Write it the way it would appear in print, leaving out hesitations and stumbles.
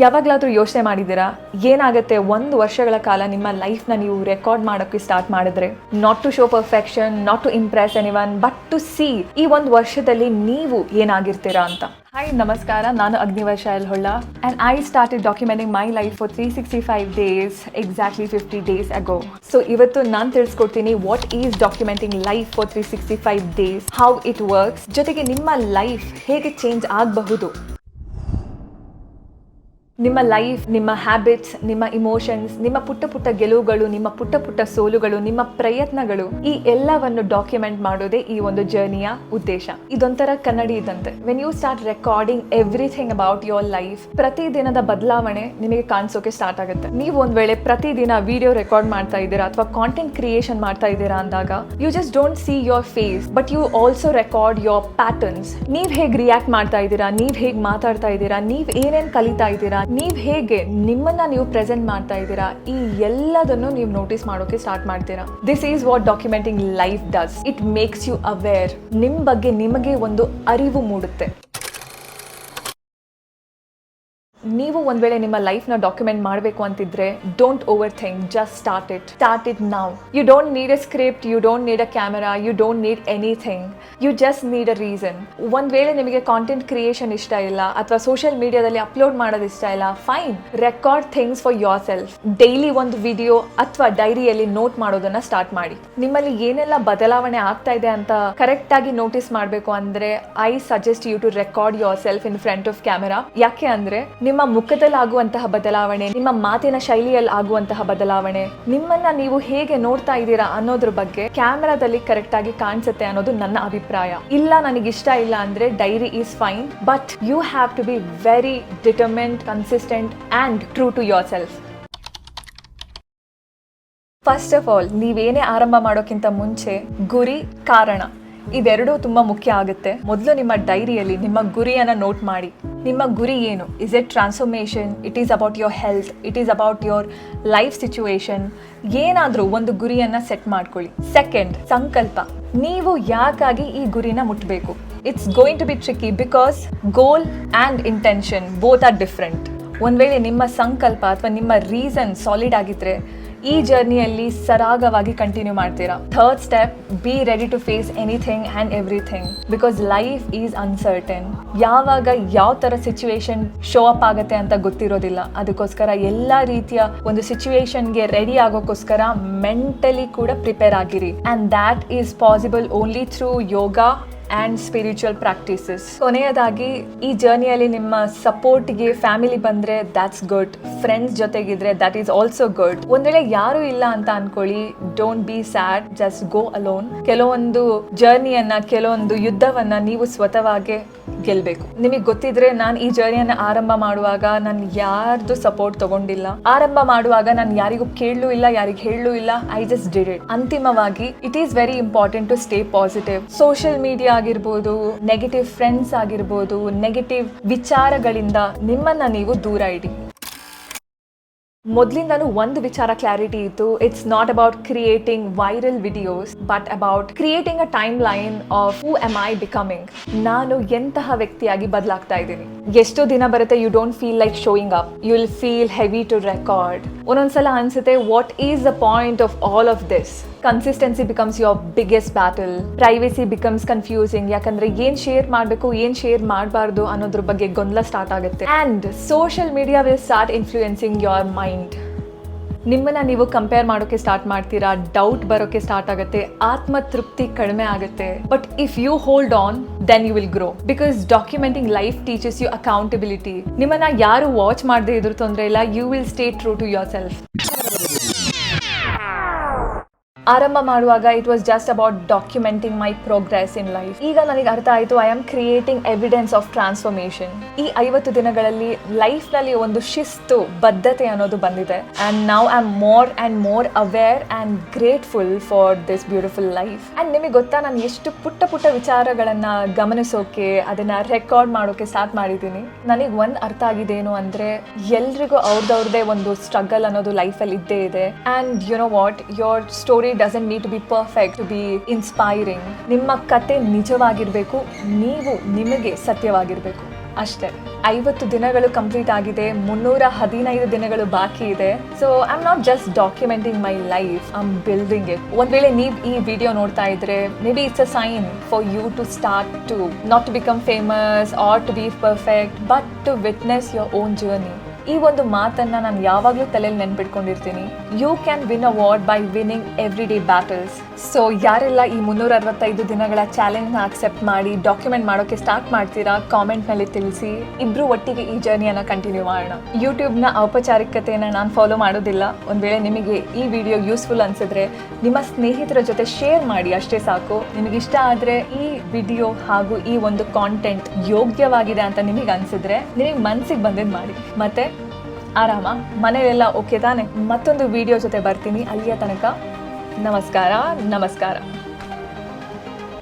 ಯಾವಾಗಲಾದರೂ ಯೋಚನೆ ಮಾಡಿದ್ದೀರಾ ಏನಾಗುತ್ತೆ 1 ವರ್ಷಗಳ ಕಾಲ ನಿಮ್ಮ ಲೈಫ್ನ ನೀವು ರೆಕಾರ್ಡ್ ಮಾಡೋಕ್ಕೆ ಸ್ಟಾರ್ಟ್ ಮಾಡಿದ್ರೆ? Not to show perfection, not to impress anyone, but to see ಈ 1 ವರ್ಷದಲ್ಲಿ ನೀವು ಏನಾಗಿರ್ತೀರಾ ಅಂತ. ಹಾಯ್ ನಮಸ್ಕಾರ, ನಾನು Agnivarsha L Holla and I started documenting my life for 365 days exactly 50 days ago. So ಇವತ್ತು ನಾನು ತಿಳಿಸ್ಕೊಡ್ತೀನಿ what is documenting life for 365 days, how it works, ಜೊತೆಗೆ ನಿಮ್ಮ ಲೈಫ್ ಹೇಗೆ ಚೇಂಜ್ ಆಗಬಹುದು. ನಿಮ್ಮ ಲೈಫ್, ನಿಮ್ಮ ಹ್ಯಾಬಿಟ್ಸ್, ನಿಮ್ಮ ಇಮೋಷನ್ಸ್, ನಿಮ್ಮ ಪುಟ್ಟ ಪುಟ್ಟ ಗೆಲುವುಗಳು, ನಿಮ್ಮ ಪುಟ್ಟ ಪುಟ್ಟ ಸೋಲುಗಳು, ನಿಮ್ಮ ಪ್ರಯತ್ನಗಳು, ಈ ಎಲ್ಲವನ್ನು ಡಾಕ್ಯುಮೆಂಟ್ ಮಾಡೋದೇ ಈ ಒಂದು ಜರ್ನಿಯ ಉದ್ದೇಶ. ಇದೊಂಥರ ಕನ್ನಡಿ ಇದ್ದಂತೆ. When you start recording everything about your life, ಪ್ರತಿದಿನದ ಬದಲಾವಣೆ ನಿಮಗೆ ಕಾಣಿಸೋಕೆ ಸ್ಟಾರ್ಟ್ ಆಗುತ್ತೆ. ನೀವು ಒಂದ್ ವೇಳೆ ಪ್ರತಿದಿನ ವಿಡಿಯೋ ರೆಕಾರ್ಡ್ ಮಾಡ್ತಾ ಇದ್ದೀರಾ ಅಥವಾ ಕಾಂಟೆಂಟ್ ಕ್ರಿಯೇಷನ್ ಮಾಡ್ತಾ ಇದ್ದೀರಾ ಅಂದಾಗ you just don't see your face, but you also record your patterns. ನೀವ್ ಹೇಗೆ ರಿಯಾಕ್ಟ್ ಮಾಡ್ತಾ ಇದ್ದೀರಾ, ನೀವ್ ಹೇಗೆ ಮಾತಾಡ್ತಾ ಇದ್ದೀರಾ, ನೀವ್ ಏನೇನ್ ಕಲಿತಾ ಇದ್ದೀರಾ, ನೀವ್ ಹೇಗೆ ನಿಮ್ಮನ್ನ ನೀವು ಪ್ರೆಸೆಂಟ್ ಮಾಡ್ತಾ ಇದ್ದೀರಾ, ಈ ಎಲ್ಲದನ್ನು ನೀವು ನೋಟಿಸ್ ಮಾಡೋಕೆ ಸ್ಟಾರ್ಟ್ ಮಾಡ್ತೀರಾ. This is what documenting life does. It makes you aware. ನಿಮ್ ಬಗ್ಗೆ ನಿಮಗೆ ಒಂದು ಅರಿವು ಮೂಡುತ್ತೆ. ನೀವು ಒಂದ್ ವೇಳೆ ನಿಮ್ಮ ಲೈಫ್ನ ಡಾಕ್ಯುಮೆಂಟ್ ಮಾಡಬೇಕು ಅಂತಿದ್ರೆ don't over think, just start it now. You don't need a script, you don't need a camera, you don't need anything, you just need a reason. ಒಂದ್ ವೇಳೆ ನಿಮಗೆ ಕಾಂಟೆಂಟ್ ಕ್ರಿಯೇಷನ್ ಇಷ್ಟ ಇಲ್ಲ ಅಥವಾ ಸೋಷಿಯಲ್ ಮೀಡಿಯಾದಲ್ಲಿ ಅಪ್ಲೋಡ್ ಮಾಡೋದು ಇಷ್ಟ ಇಲ್ಲ, fine, record things for your self. Daily ಒಂದು ವಿಡಿಯೋ ಅಥವಾ ಡೈರಿಯಲ್ಲಿ ನೋಟ್ ಮಾಡೋದನ್ನ ಸ್ಟಾರ್ಟ್ ಮಾಡಿ. ನಿಮ್ಮಲ್ಲಿ ಏನೆಲ್ಲ ಬದಲಾವಣೆ ಆಗ್ತಾ ಇದೆ ಅಂತ ಕರೆಕ್ಟ್ ಆಗಿ ನೋಟಿಸ್ ಮಾಡಬೇಕು ಅಂದ್ರೆ I suggest you to record yourself in front of camera. ಯಾಕೆ ಅಂದ್ರೆ ನಿಮ್ಮ ಮುಖದಲ್ಲಿ ಆಗುವಂತಹ ಬದಲಾವಣೆ, ನಿಮ್ಮ ಮಾತಿನ ಶೈಲಿಯಲ್ಲಿ ಆಗುವಂತಹ ಬದಲಾವಣೆ, ನಿಮ್ಮನ್ನ ನೀವು ಹೇಗೆ ನೋಡ್ತಾ ಇದ್ದೀರಾ ಅನ್ನೋದ್ರ ಬಗ್ಗೆ ಕ್ಯಾಮೆರಾದಲ್ಲಿ ಕರೆಕ್ಟ್ ಆಗಿ ಕಾಣಿಸುತ್ತೆ ಅನ್ನೋದು ನನ್ನ ಅಭಿಪ್ರಾಯ. ಇಲ್ಲ ನನಗಿಷ್ಟ ಇಲ್ಲ ಅಂದ್ರೆ diary is fine, but you have to be very determined, consistent and true to yourself. First of all, ನೀವೇನೇ ಆರಂಭ ಮಾಡೋಕ್ಕಿಂತ ಮುಂಚೆ ಗುರಿ, ಕಾರಣ ಇದೆರಡೂ ತುಂಬಾ ಮುಖ್ಯ ಆಗುತ್ತೆ. ಮೊದಲು ನಿಮ್ಮ ಡೈರಿಯಲ್ಲಿ ನಿಮ್ಮ ಗುರಿಯನ್ನ ನೋಟ್ ಮಾಡಿ. ನಿಮ್ಮ ಗುರಿ ಏನು? Is it transformation? It is about your health, it is about your life situation. ಏನಾದರೂ ಒಂದು ಗುರಿಯನ್ನ ಸೆಟ್ ಮಾಡ್ಕೊಳ್ಳಿ. ಸೆಕೆಂಡ್, ಸಂಕಲ್ಪ. ನೀವು ಯಾಕಾಗಿ ಈ ಗುರಿನ ಮುಟ್ಟಬೇಕು? It's going to be tricky because goal and intention both are different. ಒಂದ್ ವೇಳೆ ನಿಮ್ಮ ಸಂಕಲ್ಪ ಅಥವಾ ನಿಮ್ಮ ರೀಸನ್ ಸಾಲಿಡ್ ಆಗಿದ್ರೆ ಈ ಜರ್ನಿಯಲ್ಲಿ ಸರಾಗವಾಗಿ ಕಂಟಿನ್ಯೂ ಮಾಡ್ತೀರಾ. Third step, be ready to face anything and everything because life is uncertain. ಯಾವಾಗ ಯಾವ ಥರ ಸಿಚುವೇಶನ್ ಶೋ ಅಪ್ ಆಗುತ್ತೆ ಅಂತ ಗೊತ್ತಿರೋದಿಲ್ಲ. ಅದಕ್ಕೋಸ್ಕರ ಎಲ್ಲ ರೀತಿಯ ಒಂದು ಸಿಚುವೇಶನ್ಗೆ ರೆಡಿ ಆಗೋಕ್ಕೋಸ್ಕರ ಮೆಂಟಲಿ ಕೂಡ ಪ್ರಿಪೇರ್ ಆಗಿರಿ. And that is possible only through yoga and spiritual practices. ಕೊನೆಯದಾಗಿ, ಈ ಜರ್ನಿಯಲ್ಲಿ ನಿಮ್ಮ ಸಪೋರ್ಟ್ಗೆ ಫ್ಯಾಮಿಲಿ ಬಂದರೆ ದ್ಯಾಟ್ಸ್ ಗುಡ್. ಫ್ರೆಂಡ್ಸ್ ಜೊತೆಗಿದ್ರೆ ದ್ಯಾಟ್ ಈಸ್ ಆಲ್ಸೋ ಗುಡ್. ಒಂದ್ ವೇಳೆ ಯಾರು ಇಲ್ಲ ಅಂತ ಅನ್ಕೊಳ್ಳಿ, don't be sad, just go alone. ಕೆಲವೊಂದು ಜರ್ನಿಯನ್ನ, ಕೆಲವೊಂದು ಯುದ್ಧವನ್ನ ನೀವು ಸ್ವತಃವಾಗೇ ಗೆಲ್ಬೇಕು. ನಿಮಗೆ ಗೊತ್ತಿದ್ರೆ, ನಾನು ಈ ಜರ್ನಿಯನ್ನ ಆರಂಭ ಮಾಡುವಾಗ ನಾನು ಯಾರ್ದು ಸಪೋರ್ಟ್ ತಗೊಂಡಿಲ್ಲ. ಆರಂಭ ಮಾಡುವಾಗ ನಾನು ಯಾರಿಗೂ ಕೇಳಲೂ ಇಲ್ಲ, ಯಾರಿಗೂ ಹೇಳಲೂ ಇಲ್ಲ. I just did it. ಅಂತಿಮವಾಗಿ it is very important to stay positive. Social media ಆಗಿರ್ಬೋದು, ನೆಗೆಟಿವ್ ಫ್ರೆಂಡ್ಸ್ ಆಗಿರ್ಬೋದು, ನೆಗೆಟಿವ್ ವಿಚಾರಗಳಿಂದ ನಿಮ್ಮನ್ನ ನೀವು ದೂರ ಇಡಿ. ಮೊದಲಿಂದನೂ ಒಂದು ವಿಚಾರ ಕ್ಲಾರಿಟಿ ಇತ್ತು. It's not about creating viral videos, but about creating a timeline of who am I becoming. ನಾನು ಎಂತಹ ವ್ಯಕ್ತಿಯಾಗಿ ಬದಲಾಗ್ತಾ ಇದ್ದೀನಿ. ಎಷ್ಟೋ ದಿನ ಬರುತ್ತೆ, you don't feel like showing up, you will feel heavy to record. ಒಂದೊಂದ್ಸಲ ಅನ್ಸುತ್ತೆ, what is the point of all of this? Consistency becomes your biggest battle. Privacy becomes confusing. ಯಾಕಂದ್ರೆ ಏನ್ ಶೇರ್ ಮಾಡಬೇಕು, ಏನ್ ಶೇರ್ ಮಾಡಬಾರ್ದು ಅನ್ನೋದ್ರ ಬಗ್ಗೆ ಗೊಂದಲ ಸ್ಟಾರ್ಟ್ ಆಗುತ್ತೆ. And social media will start influencing your mind. ನಿಮ್ಮನ್ನ ನೀವು ಕಂಪೇರ್ ಮಾಡೋಕೆ ಸ್ಟಾರ್ಟ್ ಮಾಡ್ತೀರಾ, ಡೌಟ್ ಬರೋಕೆ ಸ್ಟಾರ್ಟ್ ಆಗುತ್ತೆ, ಆತ್ಮತೃಪ್ತಿ ಕಡಿಮೆ ಆಗುತ್ತೆ. But if you hold on, then you will grow. Because documenting life teaches you accountability. ನಿಮ್ಮನ್ನ ಯಾರು ವಾಚ್ ಮಾಡದೇ ಇದ್ರೂ ತೊಂದರೆ ಇಲ್ಲ, you will stay true to yourself. ಆರಂಭ ಮಾಡುವಾಗ it was just about documenting my progress in life. ಈಗ ನನಗೆ ಅರ್ಥ ಆಯಿತು, I am creating evidence of transformation. ಈ 50 ದಿನಗಳಲ್ಲಿ ಲೈಫ್ನಲ್ಲಿ ಒಂದು ಶಿಸ್ತು, ಬದ್ಧತೆ ಅನ್ನೋದು ಬಂದಿದೆ. And now I am more and more aware and grateful for this beautiful life. And ನಿಮಗೆ ಗೊತ್ತಾ, ನಾನು ಎಷ್ಟು ಪುಟ್ಟ ಪುಟ್ಟ ವಿಚಾರಗಳನ್ನು ಗಮನಿಸೋಕೆ, ಅದನ್ನು ರೆಕಾರ್ಡ್ ಮಾಡೋಕೆ ಸ್ಟಾರ್ಟ್ ಮಾಡಿದ್ದೀನಿ. ನನಗೆ ಒಂದು ಅರ್ಥ ಆಗಿದ್ದೇನು ಅಂದರೆ, ಎಲ್ರಿಗೂ ಅವ್ರದ್ದೇ ಒಂದು ಸ್ಟ್ರಗಲ್ ಅನ್ನೋದು ಲೈಫಲ್ಲಿ ಇದ್ದೇ ಇದೆ. And you know what, your story doesn't need to be perfect to be inspiring. ನಿಮ್ಮ ಕತೆ ನಿಜವಾಗಿರಬೇಕು, ನೀವು ನಿಮಗೆ ಸತ್ಯವಾಗಿರಬೇಕು. ಅಷ್ಟೇ. 50 ದಿನಗಳು ಕಂಪ್ಲೀಟ್ ಆಗಿದೆ, 315 ದಿನಗಳು ಬಾಕಿ ಇದೆ. So I am not just documenting my life, I am building it. ಒಂದ್ ವೇಳೆ ನೀವು ಈ ವಿಡಿಯೋ ನೋಡ್ತಾ ಇದ್ರೆ, maybe it's a sign for you to start to not to become famous or to be perfect, but to witness your own journey. ಈ ಒಂದು ಮಾತನ್ನ ನಾನು ಯಾವಾಗಲೂ ತಲೆಯಲ್ಲಿ ನೆನ್ಪಿಟ್ಕೊಂಡಿರ್ತೀನಿ. You can win a war by winning every day battles. So ಯಾರೆಲ್ಲ ಈ 365 ದಿನಗಳ ಚಾಲೆಂಜ್ನ ಅಕ್ಸೆಪ್ಟ್ ಮಾಡಿ ಡಾಕ್ಯುಮೆಂಟ್ ಮಾಡೋಕ್ಕೆ ಸ್ಟಾರ್ಟ್ ಮಾಡ್ತೀರಾ, ಕಾಮೆಂಟ್ನಲ್ಲಿ ತಿಳಿಸಿ. ಇಬ್ರು ಒಟ್ಟಿಗೆ ಈ ಜರ್ನಿಯನ್ನು ಕಂಟಿನ್ಯೂ ಮಾಡೋಣ. ಯೂಟ್ಯೂಬ್ನ ಔಪಚಾರಿಕತೆಯನ್ನು ನಾನು ಫಾಲೋ ಮಾಡೋದಿಲ್ಲ. ಒಂದು ವೇಳೆ ನಿಮಗೆ ಈ ವಿಡಿಯೋ ಯೂಸ್ಫುಲ್ ಅನಿಸಿದ್ರೆ ನಿಮ್ಮ ಸ್ನೇಹಿತರ ಜೊತೆ ಶೇರ್ ಮಾಡಿ, ಅಷ್ಟೇ ಸಾಕು. ನಿಮಗಿಷ್ಟ ಆದರೆ ಈ ವಿಡಿಯೋ ಹಾಗೂ ಈ ಒಂದು ಕಾಂಟೆಂಟ್ ಯೋಗ್ಯವಾಗಿದೆ ಅಂತ ನಿಮಗೆ ಅನಿಸಿದ್ರೆ ನಿಮಗೆ ಮನಸ್ಸಿಗೆ ಬಂದಿದ್ದು ಮಾಡಿ. ಮತ್ತೆ ಆರಾಮ, ಮನೆಯಲ್ಲೆಲ್ಲ ಓಕೆ ತಾನೆ? ಮತ್ತೊಂದು ವಿಡಿಯೋ ಜೊತೆ ಬರ್ತೀನಿ. ಅಲ್ಲಿಯ ತನಕ ನಮಸ್ಕಾರ.